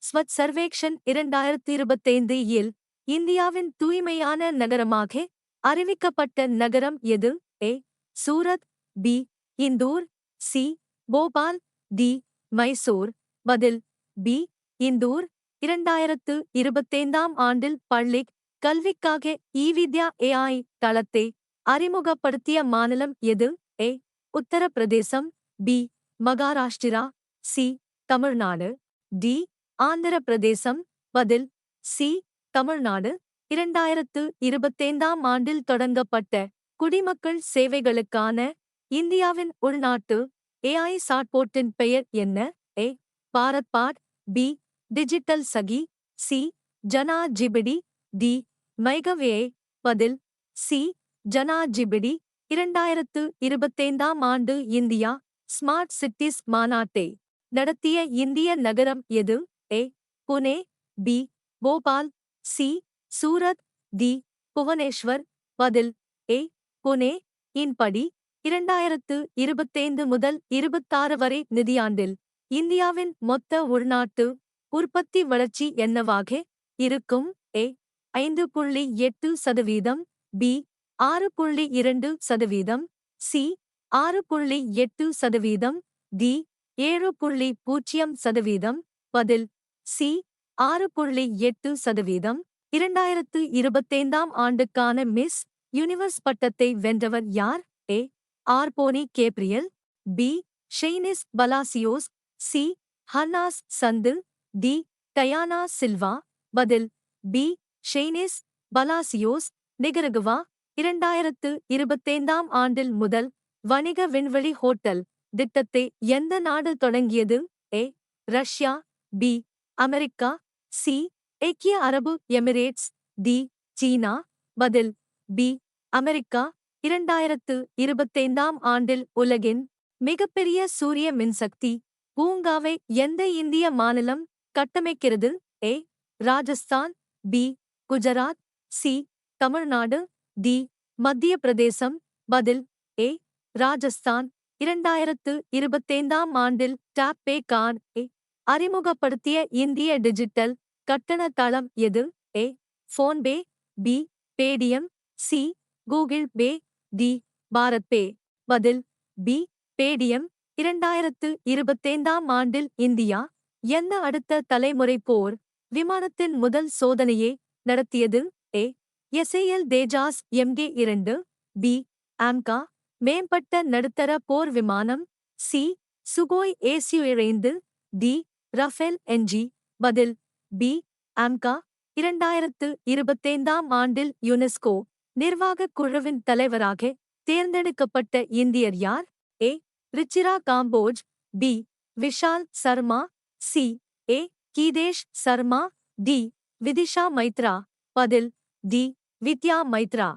ஸ்வச் சர்வேக்ஷன் 2025 இல் இந்தியாவின் தூய்மையான நகரமாக அறிவிக்கப்பட்ட நகரம் எது? A. Surat. B. Indore. C. Bhopal. D. Mysore. பதில் பி. இந்தூர். 2025ஆம் ஆண்டில் பள்ளிக் கல்விக்காக இவித்யா ஏஐ தளத்தை அறிமுகப்படுத்திய மாநிலம் எது? A. Uttar Pradesh. B. Maharashtra. C. Tamil Nadu. D. Andhra Pradesh. பதில் சி. தமிழ்நாடு. 2025ஆம் ஆண்டில் தொடங்கப்பட்ட குடிமக்கள் சேவைகளுக்கான இந்தியாவின் உள்நாட்டு ஏஐ சாட்போர்ட்டின் பெயர் என்ன? A. Bharat bot. B. Digital Sakhi. C. Jana GPT. D. MyGov AI. பதில் சி. ஜனா ஜிபிடி. 2025ஆம் ஆண்டு இந்தியா ஸ்மார்ட் சிட்டிஸ் மாநாட்டை நடத்திய இந்திய நகரம் எது? A. Pune. B. Bhopal. C. Surat. D. Bhubaneswar. பதில் ஏ. புனே. இன் படி 2025 முதல் 26 வரை நிதியாண்டில் இந்தியாவின் மொத்த உள்நாட்டு உற்பத்தி வளர்ச்சி என்னவாக இருக்கும்? ஏ. 5.8%. பி. 6.2%. சி. 6.8%. டி. 7.0%. பதில் சி. 6.8%. 2025ஆம் ஆண்டுக்கான மிஸ் யுனிவர்ஸ் பட்டத்தை வென்றவர் யார்? ஏ. ஆர்போனி கேப்ரியல். பி. ஷெய்னிஸ் பலாசியோஸ். சி. ஹன்னாஸ் சந்து. டி. டயானா சில்வா. பதில் பி. ஷெய்னிஸ் பலாசியோஸ். நிகரகுவா. 2025ஆம் ஆண்டில் முதல் வணிக விண்வெளி ஹோட்டல் திட்டத்தை எந்த நாடு தொடங்கியது? ஏ. ரஷ்யா. பி. அமெரிக்கா. சி. ஐக்கிய அரபு எமிரேட்ஸ். டி. சீனா. பதில் பி. அமெரிக்கா. 2025ஆம் ஆண்டில் உலகின் மிகப்பெரிய சூரிய மின்சக்தி பூங்காவை எந்த இந்திய மாநிலம் கட்டமைக்கிறது? A. Rajasthan. B. Gujarat. C. Tamil Nadu. D. Madhya Pradesh. பதில் ஏ. ராஜஸ்தான். 2025ஆம் ஆண்டில் டாப் பே கார்டு அறிமுகப்படுத்திய இந்திய டிஜிட்டல் கட்டண தளம் எது? A. PhonePe. B. Paytm. C. Google Pay. D. Bharat Pay. பதில் பி. பேடிஎம். 2025ஆம் ஆண்டில் இந்தியா எந்த அடுத்த தலைமுறை போர் விமானத்தின் முதல் சோதனையை நடத்தியது? A. SAL Tejas MK-2. B. AMCA மேம்பட்ட நடுத்தர போர் விமானம். C. Sukhoi Su-5. D. Rafale NG. பதில் பி. ஆம்கா. 2025ஆம் ஆண்டில் யுனெஸ்கோ நிர்வாகக் குழுவின் தலைவராக தேர்ந்தெடுக்கப்பட்ட இந்தியர் யார்? A. Ruchira Kamboj. B. Vishal Sharma. C. A. Geetesh Sharma. D. Vidisha Maitra. பதில் டி. வித்யா மைத்ரா.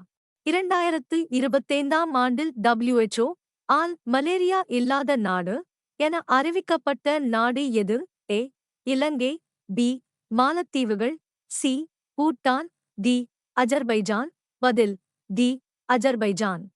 2025ஆம் ஆண்டில் WHO ஆல் மலேரியா இல்லாத நாடு என அறிவிக்கப்பட்ட நாடு எது? ஏ. இலங்கை. பி. மாலத்தீவுகள். சி. பூட்டான். டி. அஜர்பைஜான். பதில் டி. அஜர்பைஜான்.